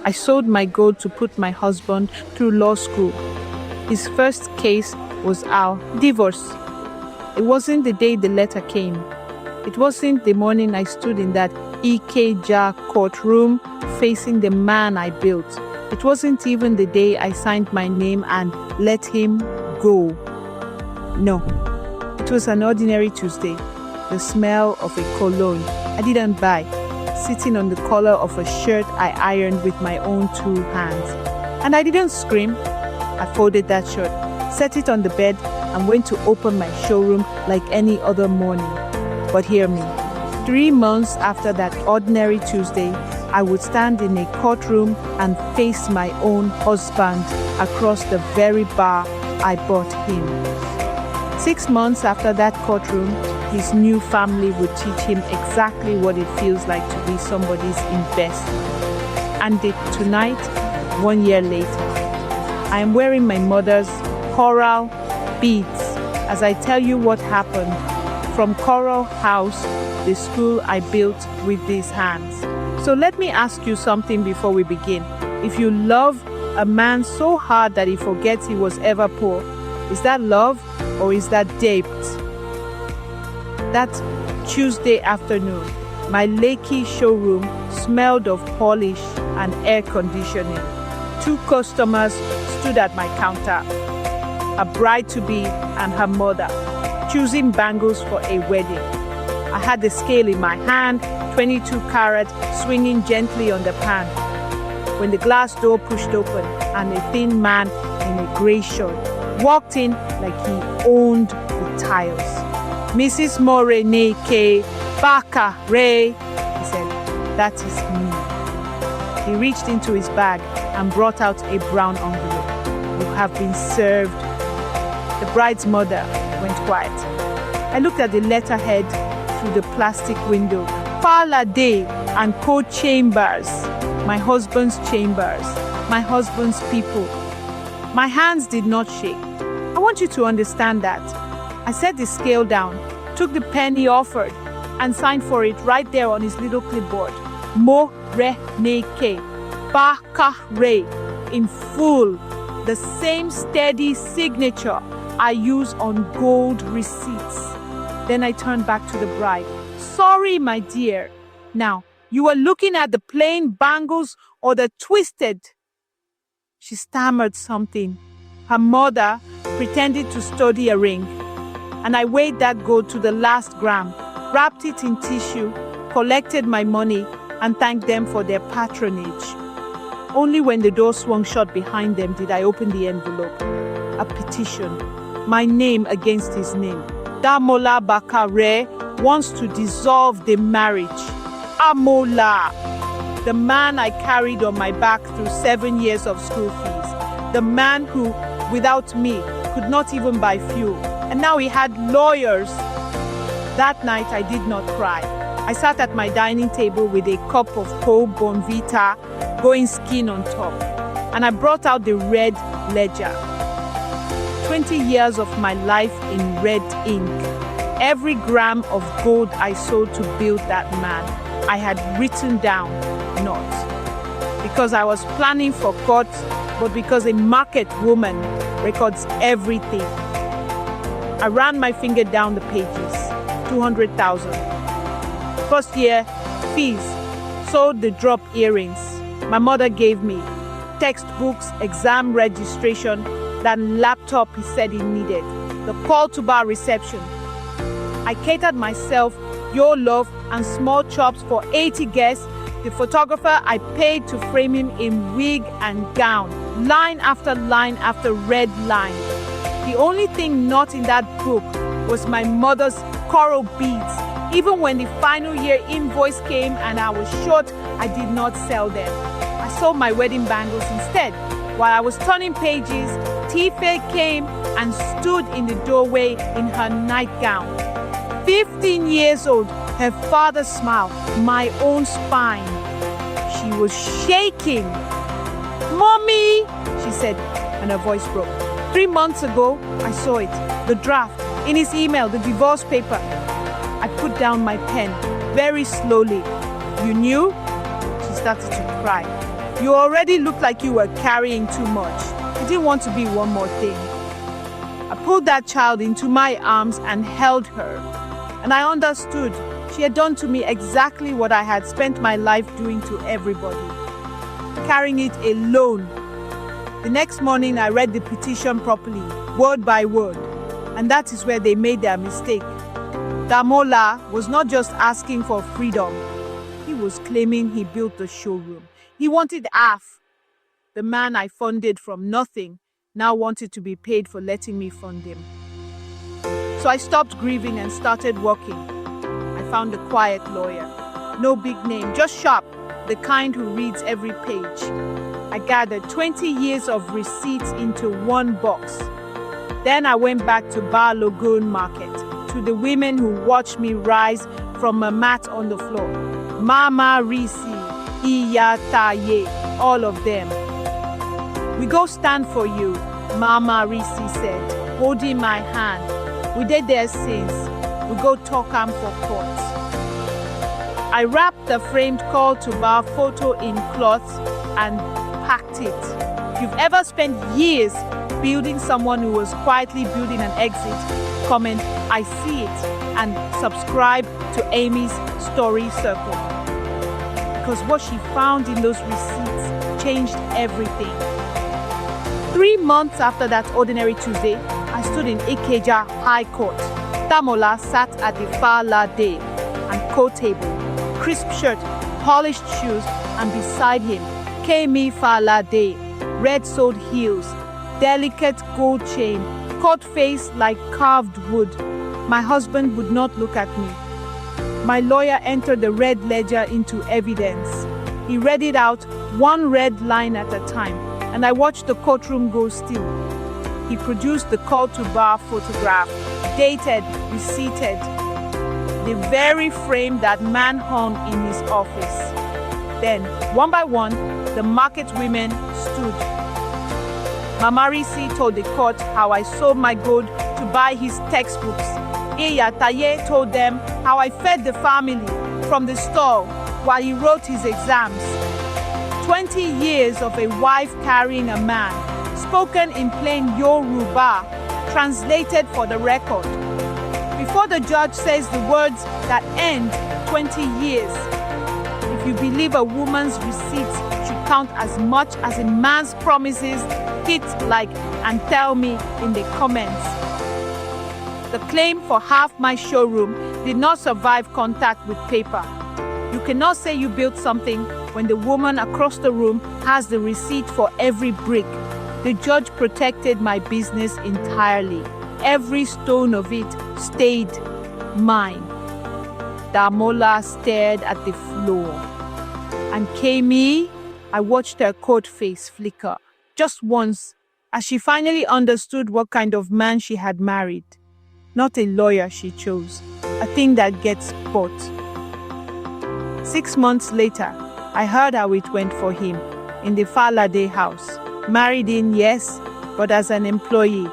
I sold my gold to put my husband through law school. His first case was our divorce. It wasn't the day the letter came. It wasn't the morning I stood in that Ikeja courtroom facing the man I built. It wasn't even the day I signed my name and let him go. No, it was an ordinary Tuesday. The smell of a cologne I didn't buy, sitting on the collar of a shirt I ironed with my own 2 hands. And I didn't scream. I folded that shirt, set it on the bed, and went to open my showroom like any other morning. But hear me, 3 months after that ordinary Tuesday, I would stand in a courtroom and face my own husband across the very bar I bought him. 6 months after that courtroom, his new family would teach him exactly what it feels like to be somebody's investor. And tonight, 1 year later, I am wearing my mother's coral beads as I tell you what happened from Coral House, the school I built with these hands. So let me ask you something before we begin. If you love a man so hard that he forgets he was ever poor, is that love or is that debt? That Tuesday afternoon, my Lekki showroom smelled of polish and air conditioning. 2 customers stood at my counter, a bride-to-be and her mother, choosing bangles for a wedding. I had the scale in my hand, 22 carat, swinging gently on the pan, when the glass door pushed open and a thin man in a grey shirt walked in like he owned the tiles. Mrs. Morene K. Baka Ray, he said, that is me. He reached into his bag and brought out a brown envelope. You have been served. The bride's mother went quiet. I looked at the letterhead through the plastic window. Falade and Co chambers. My husband's chambers. My husband's people. My hands did not shake. I want you to understand that. I set the scale down, took the pen he offered, and signed for it right there on his little clipboard. Mo Re Ne Ke Baka Re, in full, the same steady signature I use on gold receipts. Then I turned back to the bride. Sorry, my dear. Now, you are looking at the plain bangles or the twisted. She stammered something. Her mother pretended to study a ring, and I weighed that gold to the last gram, wrapped it in tissue, collected my money, and thanked them for their patronage. Only when the door swung shut behind them did I open the envelope. A petition, my name against his name. Damola Bakare wants to dissolve the marriage. Amola, the man I carried on my back through 7 years of school fees. The man who, without me, could not even buy fuel. And now he had lawyers. That night I did not cry. I sat at my dining table with a cup of cold Bonvita, going skin on top. And I brought out the red ledger. 20 years of my life in red ink. Every gram of gold I sold to build that man, I had written down, not because I was planning for court, but because a market woman records everything. I ran my finger down the pages. 200,000. First year, fees. Sold the drop earrings my mother gave me. Textbooks, exam registration, that laptop he said he needed. The call to bar reception. I catered myself, your love, and small chops for 80 guests. The photographer I paid to frame him in wig and gown. Line after line after red line. The only thing not in that book was my mother's coral beads. Even when the final year invoice came and I was short, I did not sell them. I sold my wedding bangles instead. While I was turning pages, Tife came and stood in the doorway in her nightgown. 15 years old, her father smiled, my own spine. She was shaking. Mommy, she said, and her voice broke. 3 months ago, I saw it, the draft, in his email, the divorce paper. I put down my pen very slowly. You knew? She started to cry. You already looked like you were carrying too much. You didn't want to be one more thing. I pulled that child into my arms and held her. And I understood. She had done to me exactly what I had spent my life doing to everybody. Carrying it alone. The next morning, I read the petition properly, word by word. And that is where they made their mistake. Damola was not just asking for freedom. He was claiming he built the showroom. He wanted half. The man I funded from nothing now wanted to be paid for letting me fund him. So I stopped grieving and started working. I found a quiet lawyer. No big name, just sharp, the kind who reads every page. I gathered 20 years of receipts into one box. Then I went back to Bar Lagoon Market, to the women who watched me rise from a mat on the floor. Mama Risi, Iya Taye, all of them. We go stand for you, Mama Risi said, holding my hand. We did their sins. We go talk am for court. I wrapped the framed call to bar photo in cloth and packed it. If you've ever spent years building someone who was quietly building an exit, comment, I see it, and subscribe to Amy's Story Circle. Because what she found in those receipts changed everything. 3 months after that ordinary Tuesday, I stood in Ikeja High Court. Damola sat at the Falade and Co table, crisp shirt, polished shoes, and beside him, Kemi Falade, red-soled heels, delicate gold chain, cut face like carved wood. My husband would not look at me. My lawyer entered the red ledger into evidence. He read it out, one red line at a time, and I watched the courtroom go still. He produced the call to bar photograph, dated, receipted, the very frame that man hung in his office. Then, one by one, the market women stood. Mama Risi told the court how I sold my gold to buy his textbooks. Iya Taye told them how I fed the family from the stall while he wrote his exams. 20 years of a wife carrying a man, spoken in plain Yoruba, translated for the record. Before the judge says the words that end 20 years, if you believe a woman's receipts should count as much as a man's promises, hit like and tell me in the comments. The claim for half my showroom did not survive contact with paper. You cannot say you built something when the woman across the room has the receipt for every brick. The judge protected my business entirely. Every stone of it stayed mine. Damola stared at the floor. And Kemi, I watched her cold face flicker. Just once, as she finally understood what kind of man she had married. Not a lawyer she chose, a thing that gets bought. 6 months later, I heard how it went for him in the Falade house. Married in, yes, but as an employee.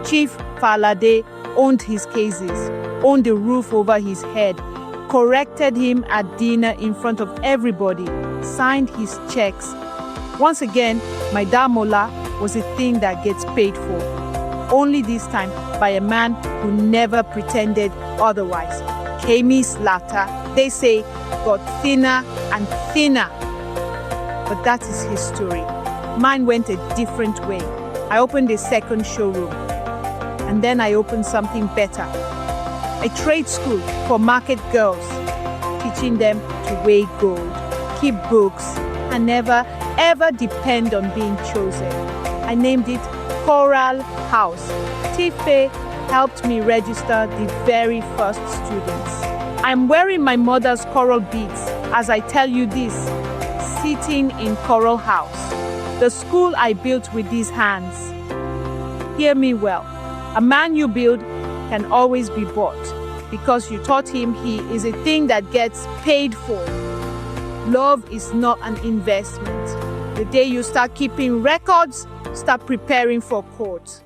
Chief Falade owned his cases, owned the roof over his head, corrected him at dinner in front of everybody, signed his checks. Once again, my Damola was a thing that gets paid for. Only this time by a man who never pretended otherwise. Kemi's latter, they say, got thinner and thinner. But that is his story. Mine went a different way. I opened a second showroom. And then I opened something better. A trade school for market girls, teaching them to weigh gold, keep books, and never ever depend on being chosen. I named it Coral House. Tife helped me register the very first students. I'm wearing my mother's coral beads as I tell you this, sitting in Coral House, the school I built with these hands. Hear me well. A man you build can always be bought because you taught him he is a thing that gets paid for. Love is not an investment. The day you start keeping records, start preparing for court.